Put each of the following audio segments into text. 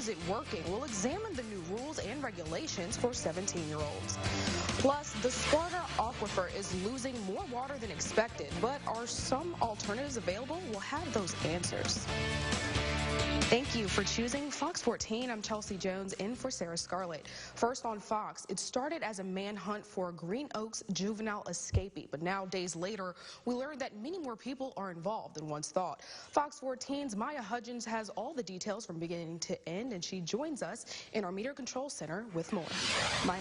is it working? We'll examine the new rules and regulations for 17-year-olds. Plus, the Sparta Aquifer is losing more water than expected, but are some alternatives available? We'll have those answers. Thank you for choosing Fox 14. I'm Chelsea Jones in for Sarah Scarlett. First on Fox, it started as a manhunt for a Green Oaks juvenile escapee, but now days later, we learned that many more people are involved than once thought. Fox 14's Maya Hudgens has all the details from beginning to end, and she joins us in our Media Control Center with more. Maya.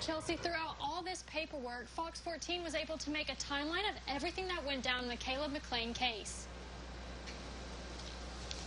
Chelsea, throughout all this paperwork, Fox 14 was able to make a timeline of everything that went down in the Caleb McClain case.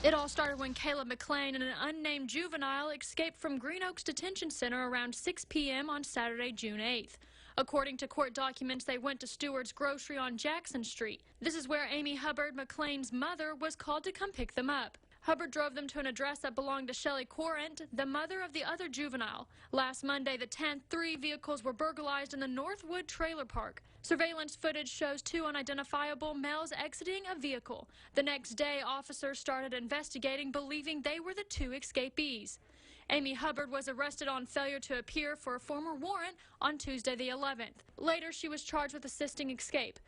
It all started when Caleb McClain and an unnamed juvenile escaped from Green Oaks Detention Center around 6 p.m. on Saturday, June 8th. According to court documents, they went to Stewart's Grocery on Jackson Street. This is where Amy Hubbard, McClain's mother, was called to come pick them up. Hubbard drove them to an address that belonged to Shelley Corrent, the mother of the other juvenile. Last Monday, the 10th, 3 vehicles were burglarized in the Northwood Trailer Park. Surveillance footage shows 2 unidentifiable males exiting a vehicle. The next day, officers started investigating, believing they were the 2 escapees. Amy Hubbard was arrested on failure to appear for a former warrant on Tuesday the 11th. Later, she was charged with assisting escape.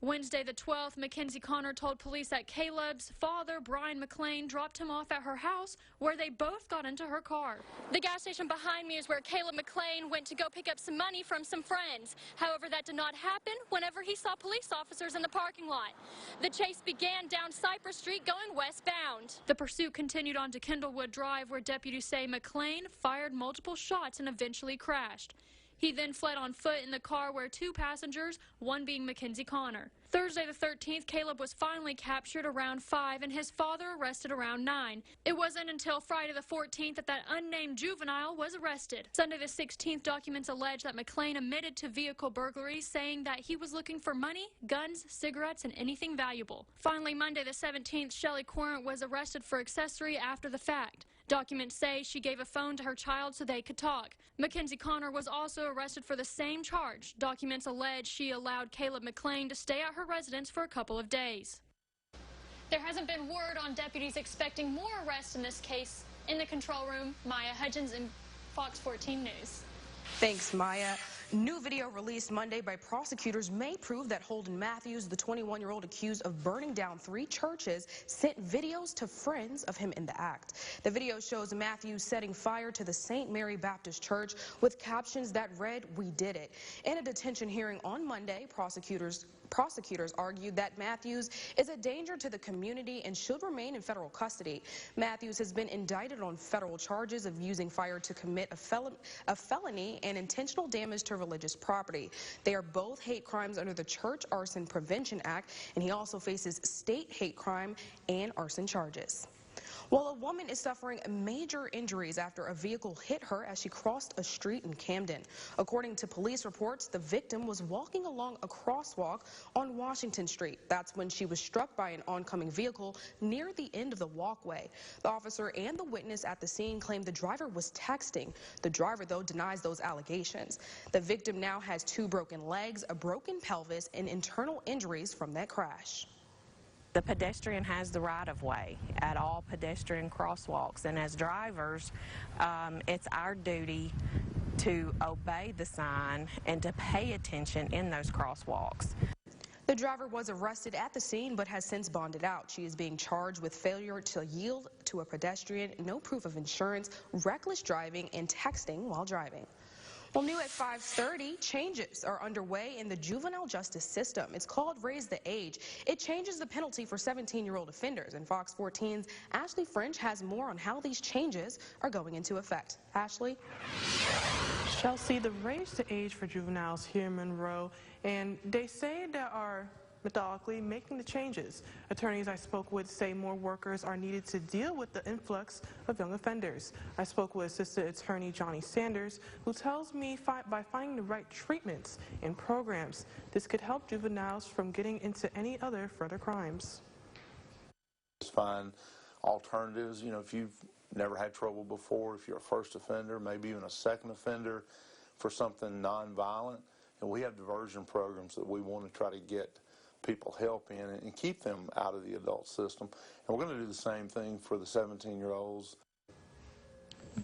Wednesday the 12th, Mackenzie Connor told police that Caleb's father, Brian McClain, dropped him off at her house, where they both got into her car. The gas station behind me is where Caleb McClain went to go pick up some money from some friends. However, that did not happen whenever he saw police officers in the parking lot. The chase began down Cypress Street going westbound. The pursuit continued on to Kendallwood Drive, where deputies say McClain fired multiple shots and eventually crashed. He then fled on foot in the car where 2 passengers, one being Mackenzie Connor. Thursday the 13th, Caleb was finally captured around 5 and his father arrested around 9. It wasn't until Friday the 14th that unnamed juvenile was arrested. Sunday the 16th, documents allege that McClain admitted to vehicle burglaries, saying that he was looking for money, guns, cigarettes, and anything valuable. Finally, Monday the 17th, Shelley Corrent was arrested for accessory after the fact. Documents say she gave a phone to her child so they could talk. Mackenzie Connor was also arrested for the same charge. Documents allege she allowed Caleb McClain to stay at her residence for a couple of days. There hasn't been word on deputies expecting more arrests in this case. In the control room, Maya Hudgens in Fox 14 News. Thanks, Maya. New video released Monday by prosecutors may prove that Holden Matthews, the 21-year-old accused of burning down 3 churches, sent videos to friends of him in the act. The video shows Matthews setting fire to the St. Mary Baptist Church with captions that read, "We did it." In a detention hearing on Monday, prosecutors argued that Matthews is a danger to the community and should remain in federal custody. Matthews has been indicted on federal charges of using fire to commit a felony and intentional damage to religious property. They are both hate crimes under the Church Arson Prevention Act, and he also faces state hate crime and arson charges. Well, a woman is suffering major injuries after a vehicle hit her as she crossed a street in Camden. According to police reports, the victim was walking along a crosswalk on Washington Street. That's when she was struck by an oncoming vehicle near the end of the walkway. The officer and the witness at the scene claimed the driver was texting. The driver, though, denies those allegations. The victim now has 2 broken legs, a broken pelvis, and internal injuries from that crash. The pedestrian has the right-of-way at all pedestrian crosswalks, and as drivers, it's our duty to obey the sign and to pay attention in those crosswalks. The driver was arrested at the scene but has since bonded out. She is being charged with failure to yield to a pedestrian, no proof of insurance, reckless driving, and texting while driving. Well, new at 5:30, changes are underway in the juvenile justice system. It's called Raise the Age. It changes the penalty for 17-year-old offenders, and Fox 14's Ashley French has more on how these changes are going into effect. Ashley? Chelsea, the Raise the Age for juveniles here in Monroe, and they say there are methodically making the changes. Attorneys I spoke with say more workers are needed to deal with the influx of young offenders. I spoke with Assistant Attorney Johnny Sanders, who tells me by finding the right treatments and programs, this could help juveniles from getting into any other further crimes. Just find alternatives. You know, if you've never had trouble before, if you're a first offender, maybe even a second offender for something nonviolent, and we have diversion programs that we want to try to get people help in and keep them out of the adult system. And we're going to do the same thing for the 17-year-olds.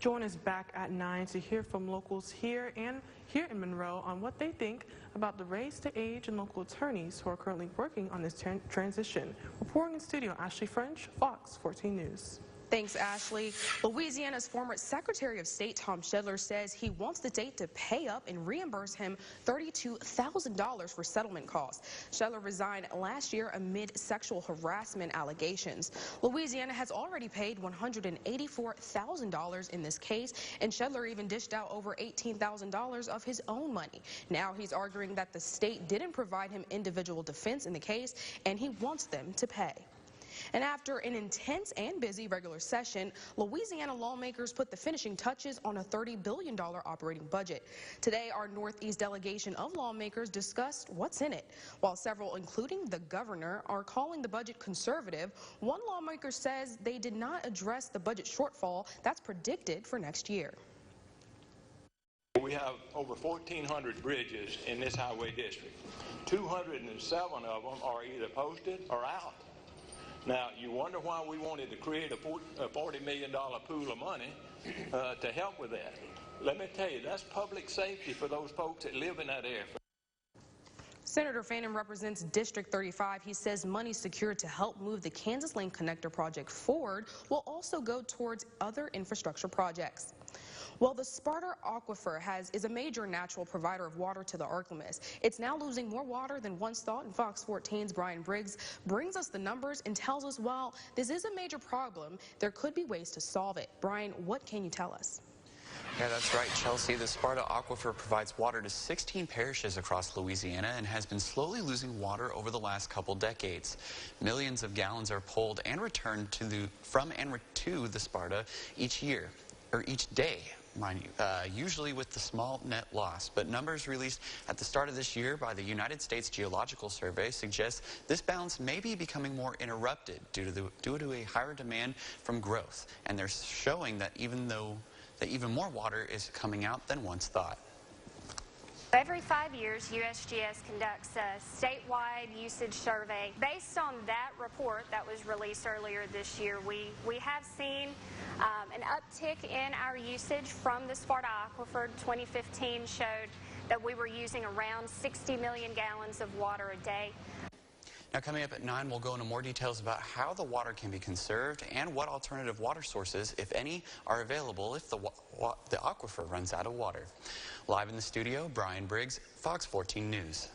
Join us back at 9 to hear from locals here and here in Monroe on what they think about the race to age and local attorneys who are currently working on this transition. Reporting in studio, Ashley French, Fox 14 News. Thanks, Ashley. Louisiana's former Secretary of State Tom Shedler says he wants the state to pay up and reimburse him $32,000 for settlement costs. Shedler resigned last year amid sexual harassment allegations. Louisiana has already paid $184,000 in this case, and Shedler even dished out over $18,000 of his own money. Now he's arguing that the state didn't provide him individual defense in the case, and he wants them to pay. And after an intense and busy regular session, Louisiana lawmakers put the finishing touches on a $30 billion operating budget. Today, our Northeast delegation of lawmakers discussed what's in it. While several, including the governor, are calling the budget conservative, one lawmaker says they did not address the budget shortfall that's predicted for next year. We have over 1,400 bridges in this highway district. 207 of them are either posted or out. Now, you wonder why we wanted to create a $40 million pool of money to help with that. Let me tell you, that's public safety for those folks that live in that area. Senator Fannin represents District 35. He says money secured to help move the Kansas Lane Connector project forward will also go towards other infrastructure projects. Well, the Sparta Aquifer is a major natural provider of water to the Arklamas. It's now losing more water than once thought, and Fox 14's Brian Briggs brings us the numbers and tells us while this is a major problem, there could be ways to solve it. Brian, what can you tell us? Yeah, that's right, Chelsea. The Sparta Aquifer provides water to 16 parishes across Louisiana and has been slowly losing water over the last couple decades. Millions of gallons are pulled and returned from and to the Sparta each day. Mind you, usually with the small net loss. But numbers released at the start of this year by the United States Geological Survey suggest this balance may be becoming more interrupted due to a higher demand from growth. And they're showing that even more water is coming out than once thought. Every 5 years, USGS conducts a statewide usage survey. Based on that report that was released earlier this year, we have seen an uptick in our usage from the Sparta Aquifer. 2015 showed that we were using around 60 million gallons of water a day. Now, coming up at 9, we'll go into more details about how the water can be conserved and what alternative water sources, if any, are available if the aquifer runs out of water. Live in the studio, Brian Briggs, Fox 14 News.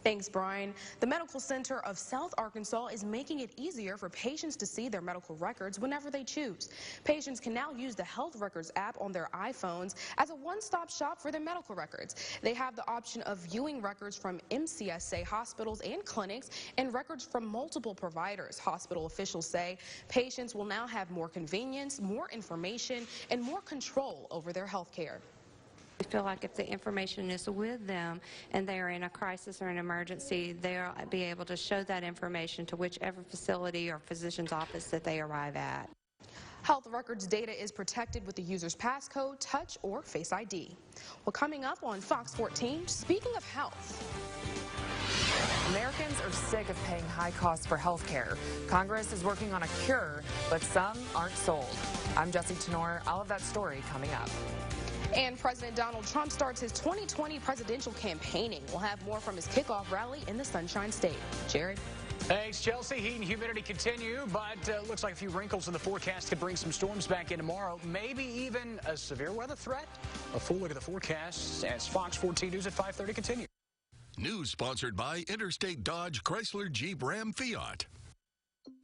Thanks, Brian. The Medical Center of South Arkansas is making it easier for patients to see their medical records whenever they choose. Patients can now use the Health Records app on their iPhones as a one-stop shop for their medical records. They have the option of viewing records from MCSA hospitals and clinics and records from multiple providers. Hospital officials say patients will now have more convenience, more information, and more control over their health care. I feel like if the information is with them and they are in a crisis or an emergency, they'll be able to show that information to whichever facility or physician's office that they arrive at. Health Records data is protected with the user's passcode, touch, or Face ID. Well, coming up on Fox 14, speaking of health. Americans are sick of paying high costs for health care. Congress is working on a cure, but some aren't sold. I'm Jesse Tenor. I'll have that story coming up. And President Donald Trump starts his 2020 presidential campaigning. We'll have more from his kickoff rally in the Sunshine State. Jared? Thanks, Chelsea. Heat and humidity continue, but looks like a few wrinkles in the forecast could bring some storms back in tomorrow. Maybe even a severe weather threat. A full look at the forecast as Fox 14 News at 5:30 continue. News sponsored by Interstate Dodge, Chrysler, Jeep, Ram, Fiat.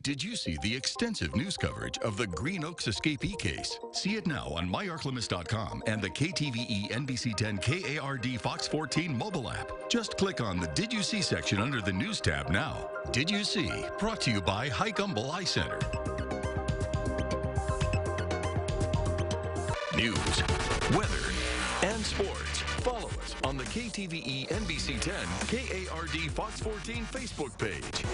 Did you see the extensive news coverage of the Green Oaks escapee case? See it now on myarklamas.com and the KTVE NBC10 KARD Fox 14 mobile app. Just click on the Did You See section under the News tab now. Did You See? Brought to you by Highcumble Eye Center. News, weather, and sports. Follow us on the KTVE NBC10 KARD Fox 14 Facebook page.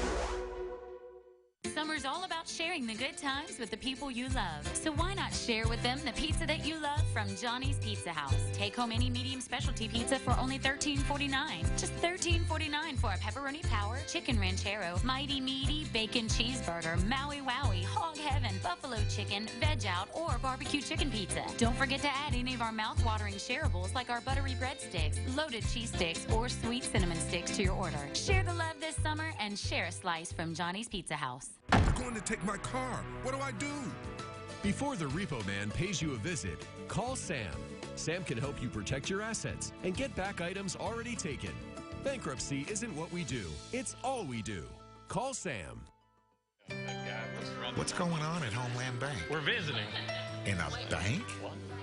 Summer's all about sharing sharing the good times with the people you love. So why not share with them the pizza that you love from Johnny's Pizza House? Take home any medium specialty pizza for only $13.49. Just $13.49 for a pepperoni power, chicken ranchero, mighty meaty, bacon cheeseburger, Maui Wowie, hog heaven, buffalo chicken, veg out, or barbecue chicken pizza. Don't forget to add any of our mouth-watering shareables like our buttery breadsticks, loaded cheese sticks, or sweet cinnamon sticks to your order. Share the love this summer and share a slice from Johnny's Pizza House. I'm going to take my car. What do I do? Before the repo man pays you a visit, call Sam. Sam can help you protect your assets and get back items already taken. Bankruptcy isn't what we do, it's all we do. Call Sam. What's going on at Homeland Bank? We're visiting. In a bank?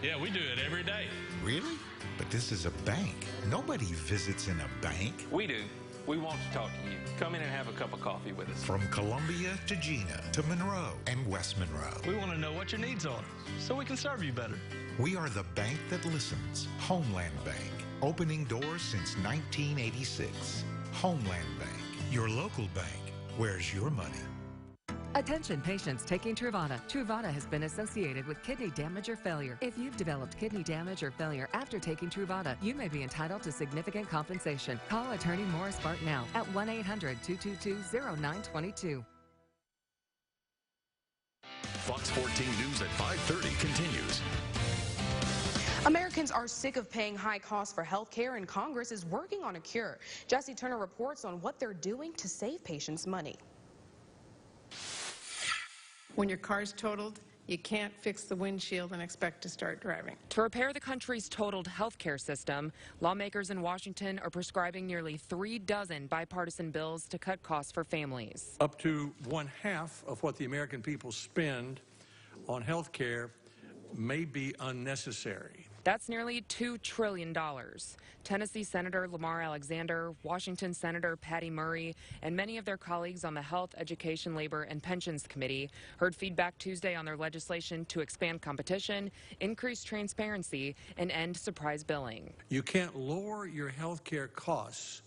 Yeah, we do it every day. Really? But this is a bank. Nobody visits in a bank. We do. We want to talk to you. Come in and have a cup of coffee with us. From Columbia to Gina to Monroe and West Monroe. We want to know what your needs are so we can serve you better. We are the bank that listens. Homeland Bank. Opening doors since 1986. Homeland Bank. Your local bank. Where's your money? Attention patients taking Truvada. Truvada has been associated with kidney damage or failure. If you've developed kidney damage or failure after taking Truvada, you may be entitled to significant compensation. Call attorney Morris Bart now at 1-800-222-0922. Fox 14 News at 5:30 continues. Americans are sick of paying high costs for health care, and Congress is working on a cure. Jesse Turner reports on what they're doing to save patients money. When your car's totaled, you can't fix the windshield and expect to start driving. To repair the country's totaled healthcare system, lawmakers in Washington are prescribing nearly 3 dozen bipartisan bills to cut costs for families. Up to 1/2 of what the American people spend on health care may be unnecessary. That's nearly $2 trillion. Tennessee Senator Lamar Alexander, Washington Senator Patty Murray, and many of their colleagues on the Health, Education, Labor, and Pensions Committee heard feedback Tuesday on their legislation to expand competition, increase transparency, and end surprise billing. You can't lower your health care costs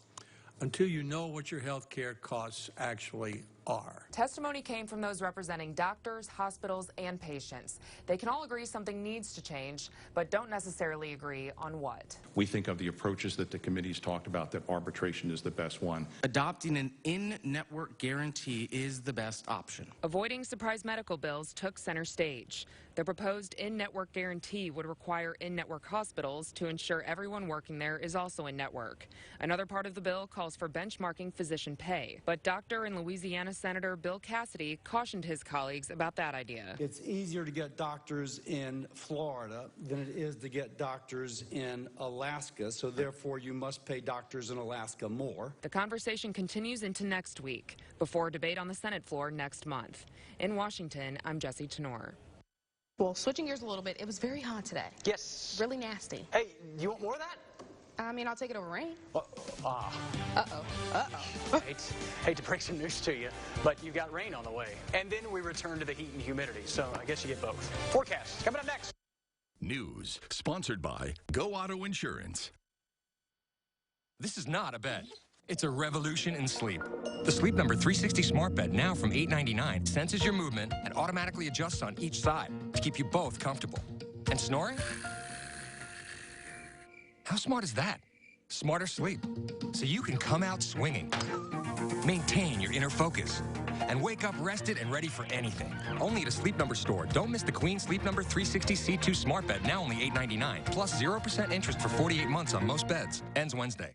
until you know what your health care costs actually are. Testimony came from those representing doctors, hospitals, and patients. They can all agree something needs to change, but don't necessarily agree on what. We think of the approaches that the committee's talked about, that arbitration is the best one. Adopting an in-network guarantee is the best option. Avoiding surprise medical bills took center stage. The proposed in-network guarantee would require in-network hospitals to ensure everyone working there is also in-network. Another part of the bill calls for benchmarking physician pay, but doctor and Louisiana Senator Bill Cassidy cautioned his colleagues about that idea. It's easier to get doctors in Florida than it is to get doctors in Alaska, so therefore you must pay doctors in Alaska more. The conversation continues into next week, before a debate on the Senate floor next month. In Washington, I'm Jesse Tenor. Well, switching gears a little bit, it was very hot today. Yes. Really nasty. Hey, you want more of that? I mean, I'll take it over rain. Hate to break some news to you, but you got rain on the way. And then we return to the heat and humidity, so I guess you get both. Forecast coming up next. News sponsored by Go Auto Insurance. This is not a bed. It's a revolution in sleep. The Sleep Number 360 Smart Bed, now from $8.99, senses your movement and automatically adjusts on each side to keep you both comfortable. And snoring? How smart is that? Smarter sleep. So you can come out swinging, maintain your inner focus, and wake up rested and ready for anything. Only at a Sleep Number store. Don't miss the Queen Sleep Number 360 C2 Smart Bed, now only $8.99, plus 0% interest for 48 months on most beds. Ends Wednesday.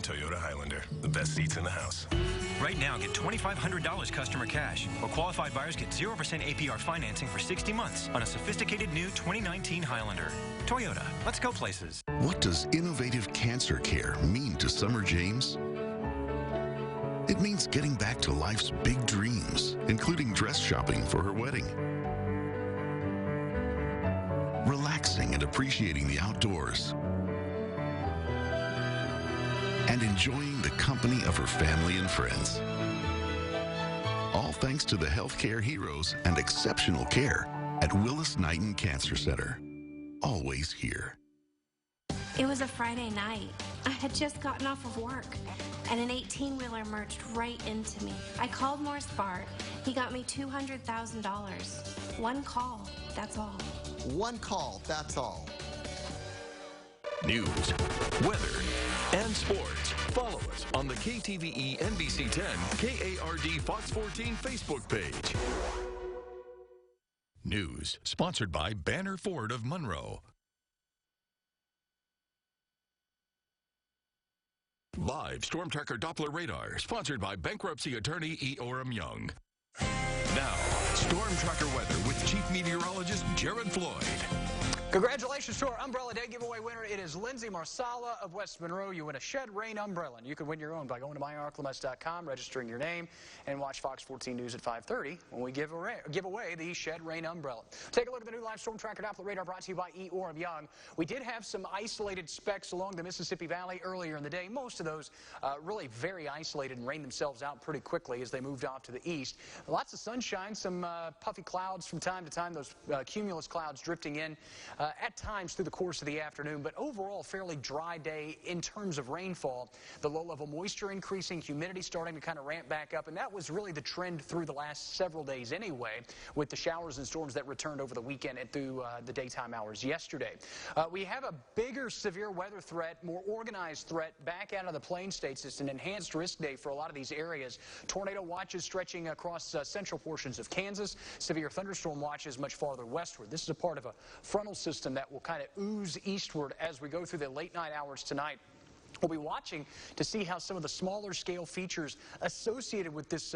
Toyota Highlander, the best seats in the house. Right now, get $2,500 customer cash, or qualified buyers get 0% APR financing for 60 months on a sophisticated new 2019 Highlander. Toyota, let's go places. What does innovative cancer care mean to Summer James? It means getting back to life's big dreams, including dress shopping for her wedding, relaxing and appreciating the outdoors, and enjoying the company of her family and friends. All thanks to the healthcare heroes and exceptional care at Willis-Knighton Cancer Center. Always here. It was a Friday night. I had just gotten off of work, and an 18-wheeler merged right into me. I called Morris Bart. He got me $200,000. One call, that's all. One call, that's all. News, weather, and sports. Follow us on the KTVE NBC 10 KARD Fox 14 Facebook page. News, sponsored by Banner Ford of Monroe. Live Storm Tracker Doppler Radar, sponsored by bankruptcy attorney E. Orem Young. Now, Storm Tracker weather with Chief Meteorologist Jared Floyd. Congratulations to our Umbrella Day giveaway winner. It is Lindsay Marsala of West Monroe. You win a Shed Rain umbrella, and you can win your own by going to myarclemes.com, registering your name, and watch Fox 14 News at 5:30 when we give away the Shed Rain umbrella. Take a look at the new live Storm Tracker Doppler Radar brought to you by E. Orem Young. We did have some isolated specks along the Mississippi Valley earlier in the day. Most of those really very isolated and rained themselves out pretty quickly as they moved off to the east. Lots of sunshine, some puffy clouds from time to time, those cumulus clouds drifting in at times through the course of the afternoon, but overall fairly dry day in terms of rainfall. The low-level moisture increasing, humidity starting to kind of ramp back up, and that was really the trend through the last several days anyway, with the showers and storms that returned over the weekend and through the daytime hours yesterday. We have a bigger severe weather threat, more organized threat back out of the Plain States. It's an enhanced risk day for a lot of these areas. Tornado watches stretching across central portions of Kansas. Severe thunderstorm watches much farther westward. This is a part of a frontal system that will kind of ooze eastward as we go through the late night hours tonight. We'll be watching to see how some of the smaller scale features associated with this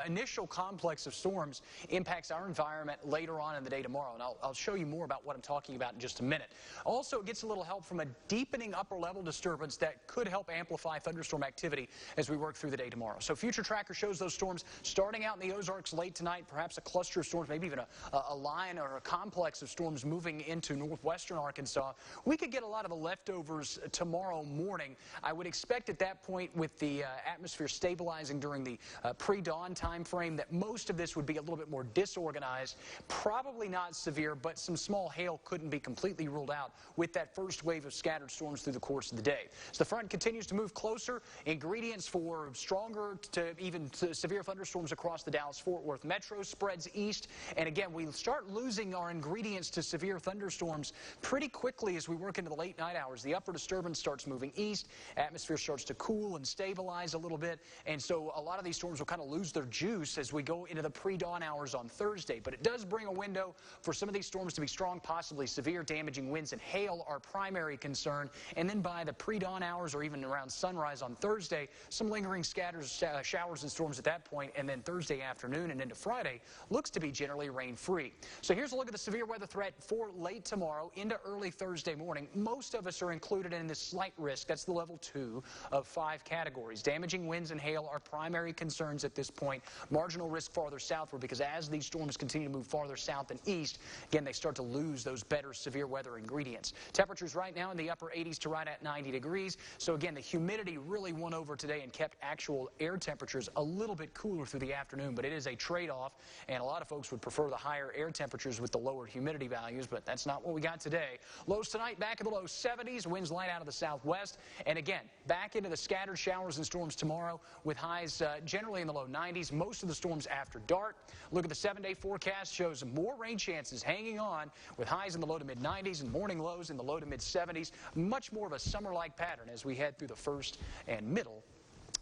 initial complex of storms impacts our environment later on in the day tomorrow. And I'll show you more about what I'm talking about in just a minute. Also, it gets a little help from a deepening upper level disturbance that could help amplify thunderstorm activity as we work through the day tomorrow. So Future Tracker shows those storms starting out in the Ozarks late tonight, perhaps a cluster of storms, maybe even a line or a complex of storms moving into northwestern Arkansas. We could get a lot of the leftovers tomorrow morning. I would expect at that point, with the atmosphere stabilizing during the pre-dawn time frame, that most of this would be a little bit more disorganized, probably not severe, but some small hail couldn't be completely ruled out with that first wave of scattered storms through the course of the day. As the front continues to move closer, ingredients for stronger to even severe thunderstorms across the Dallas-Fort Worth metro spreads east, and again, we start losing our ingredients to severe thunderstorms pretty quickly as we work into the late night hours. The upper disturbance starts moving east. Atmosphere starts to cool and stabilize a little bit, and so a lot of these storms will kind of lose their juice as we go into the pre-dawn hours on Thursday. But it does bring a window for some of these storms to be strong, possibly severe, damaging winds and hail are primary concern. And then by the pre-dawn hours or even around sunrise on Thursday, some lingering scatters, showers and storms at that point, and then Thursday afternoon and into Friday looks to be generally rain-free. So here's a look at the severe weather threat for late tomorrow into early Thursday morning. Most of us are included in this slight risk. That's the level 2 of 5 categories. Damaging winds and hail are primary concerns at this point. Marginal risk farther southward, because as these storms continue to move farther south and east, again, they start to lose those better severe weather ingredients. Temperatures right now in the upper 80s to right at 90 degrees. So again, the humidity really won over today and kept actual air temperatures a little bit cooler through the afternoon, but it is a trade-off, and a lot of folks would prefer the higher air temperatures with the lower humidity values, but that's not what we got today. Lows tonight back in the low 70s, winds light out of the southwest, and again, back into the scattered showers and storms tomorrow with highs generally in the low 90s. Most of the storms after dark. Look at the 7-day forecast, shows more rain chances hanging on with highs in the low to mid 90s and morning lows in the low to mid 70s. Much more of a summer-like pattern as we head through the first and middle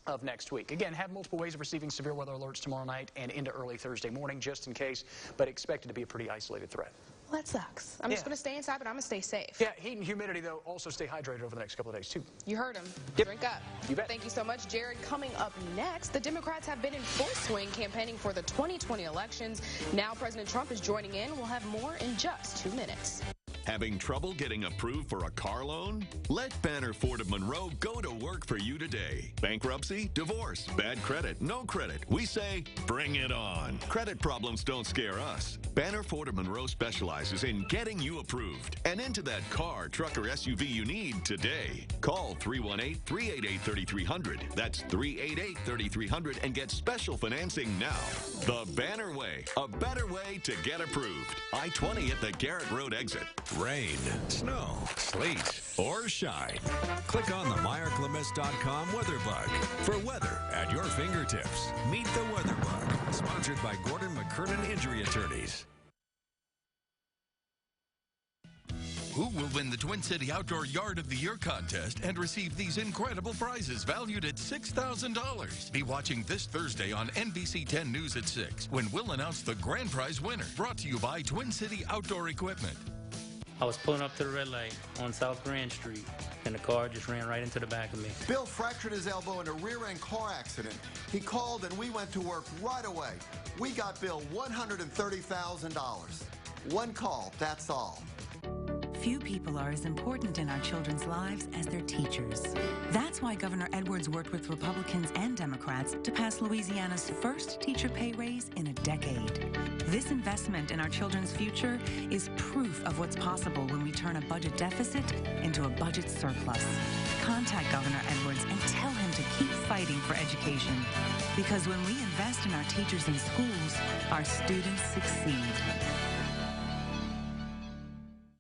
of next week. Again, have multiple ways of receiving severe weather alerts tomorrow night and into early Thursday morning just in case, but expect it to be a pretty isolated threat. Well, that sucks. I'm just going to stay inside, but I'm going to stay safe. Yeah, heat and humidity, though, also stay hydrated over the next couple of days, too. You heard him. Yep. Drink up. You bet. Thank you so much, Jared. Coming up next, the Democrats have been in full swing campaigning for the 2020 elections. Now President Trump is joining in. We'll have more in just 2 minutes. Having trouble getting approved for a car loan? Let Banner Ford of Monroe go to work for you today. Bankruptcy, divorce, bad credit, no credit. We say, bring it on. Credit problems don't scare us. Banner Ford of Monroe specializes in getting you approved and into that car, truck, or SUV you need today. Call 318-388-3300. That's 388-3300 and get special financing now. The Banner Way, a better way to get approved. I-20 at the Garrett Road exit. Rain, snow, sleet, or shine. Click on the MeyerClemis.com weather bug for weather at your fingertips. Meet the Weather Bug, sponsored by Gordon McKernan Injury Attorneys. Who will win the Twin City Outdoor Yard of the Year contest and receive these incredible prizes valued at $6,000? Be watching this Thursday on NBC 10 News at 6 when we'll announce the grand prize winner. Brought to you by Twin City Outdoor Equipment. I was pulling up to the red light on South Grand Street, and the car just ran right into the back of me. Bill fractured his elbow in a rear-end car accident. He called and we went to work right away. We got Bill $130,000. One call, that's all. Few people are as important in our children's lives as their teachers. That's why Governor Edwards worked with Republicans and Democrats to pass Louisiana's first teacher pay raise in a decade. This investment in our children's future is proof of what's possible when we turn a budget deficit into a budget surplus. Contact Governor Edwards and tell him to keep fighting for education. Because when we invest in our teachers and schools, our students succeed.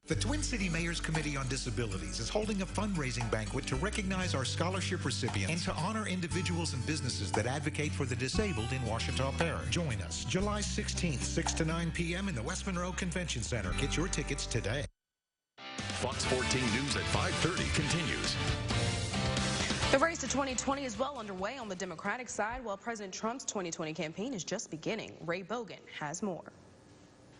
The Twin City Mayor's Committee on Disabilities is holding a fundraising banquet to recognize our scholarship recipients and to honor individuals and businesses that advocate for the disabled in Ouachita Parish. Join us July 16th, 6 to 9 p.m. in the West Monroe Convention Center. Get your tickets today. Fox 14 News at 5:30 continues. The race to 2020 is well underway on the Democratic side, while President Trump's 2020 campaign is just beginning. Ray Bogan has more.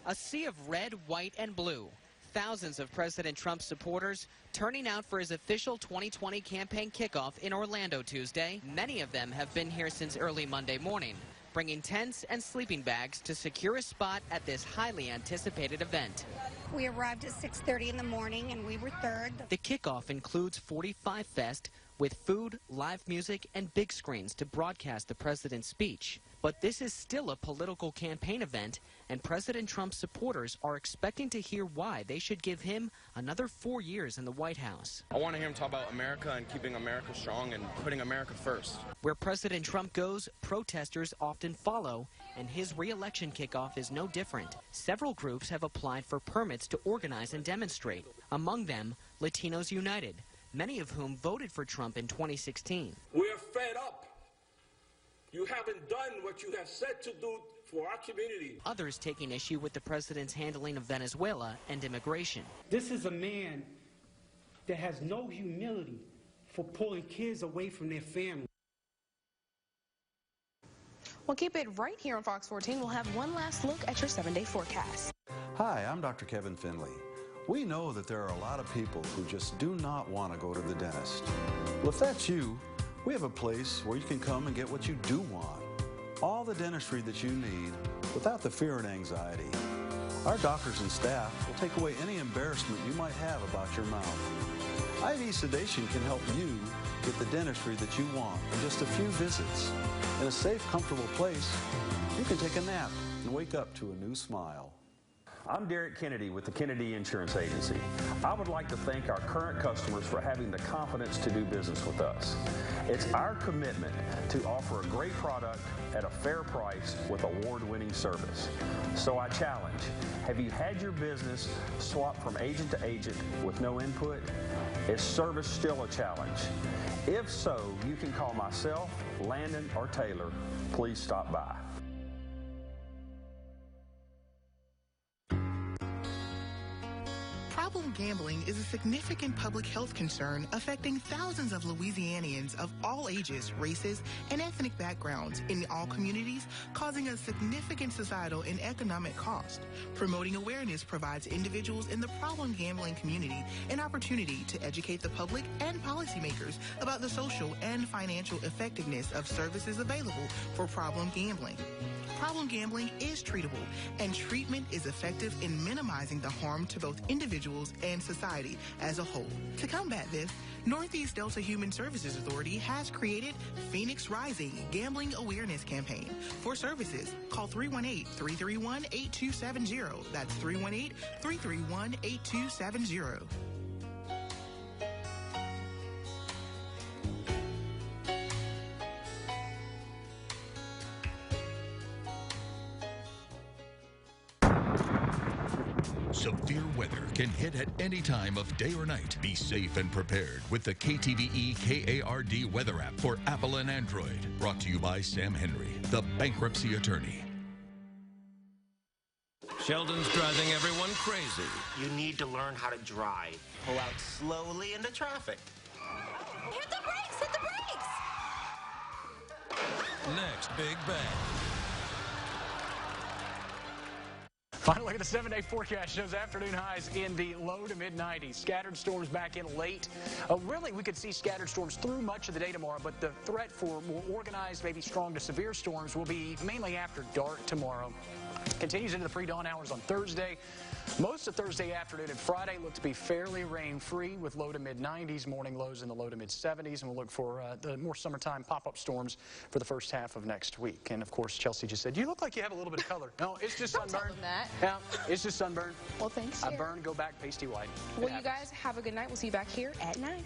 A sea of red, white, and blue. Thousands of President Trump's supporters turning out for his official 2020 campaign kickoff in Orlando Tuesday. Many of them have been here since early Monday morning, bringing tents and sleeping bags to secure a spot at this highly anticipated event. We arrived at 6:30 in the morning and we were third. The kickoff includes 45 Fest with food, live music, and big screens to broadcast the president's speech. But this is still a political campaign event, and President Trump's supporters are expecting to hear why they should give him another 4 years in the White House. I want to hear him talk about America and keeping America strong and putting America first. Where President Trump goes, protesters often follow, and his re-election kickoff is no different. Several groups have applied for permits to organize and demonstrate, among them Latinos United, many of whom voted for Trump in 2016. We're fed up. You haven't done what you have said to do for our community. Others taking issue with the president's handling of Venezuela and immigration. This is a man that has no humility for pulling kids away from their family. Well, keep it right here on Fox 14. We'll have one last look at your 7-day forecast. Hi, I'm Dr. Kevin Finley. We know that there are a lot of people who just do not want to go to the dentist. Well, if that's you, we have a place where you can come and get what you do want. All the dentistry that you need without the fear and anxiety. Our doctors and staff will take away any embarrassment you might have about your mouth. IV sedation can help you get the dentistry that you want in just a few visits. In a safe, comfortable place, you can take a nap and wake up to a new smile. I'm Derek Kennedy with the Kennedy Insurance Agency. I would like to thank our current customers for having the confidence to do business with us. It's our commitment to offer a great product at a fair price with award-winning service. So I challenge, have you had your business swapped from agent to agent with no input? Is service still a challenge? If so, you can call myself, Landon, or Taylor. Please stop by. Problem gambling is a significant public health concern affecting thousands of Louisianians of all ages, races, and ethnic backgrounds in all communities, causing a significant societal and economic cost. Promoting awareness provides individuals in the problem gambling community an opportunity to educate the public and policymakers about the social and financial effectiveness of services available for problem gambling. Problem gambling is treatable and treatment is effective in minimizing the harm to both individuals and society as a whole. To combat this, Northeast Delta Human Services Authority has created Phoenix Rising Gambling Awareness Campaign. For services, call 318-331-8270. That's 318-331-8270. Severe weather can hit at any time of day or night. Be safe and prepared with the KTVE KARD weather app for Apple and Android. Brought to you by Sam Henry, the bankruptcy attorney. Sheldon's driving everyone crazy. You need to learn how to drive. Pull out slowly into traffic. Hit the brakes! Hit the brakes! Next Big Bang. Final look at the 7-day forecast shows afternoon highs in the low to mid-90s. Scattered storms back in late. Really, we could see scattered storms through much of the day tomorrow, but the threat for more organized, maybe strong to severe storms will be mainly after dark tomorrow. Continues into the pre-dawn hours on Thursday. Most of Thursday afternoon and Friday look to be fairly rain-free with low to mid-90s, morning lows in the low to mid-70s, and we'll look for the more summertime pop-up storms for the first half of next week. And, of course, Chelsea just said, you look like you have a little bit of color. No, it's just sunburn. Yeah, it's just sunburn. Well, thanks. I burn, go back pasty white. Well, you guys have a good night. We'll see you back here at 9.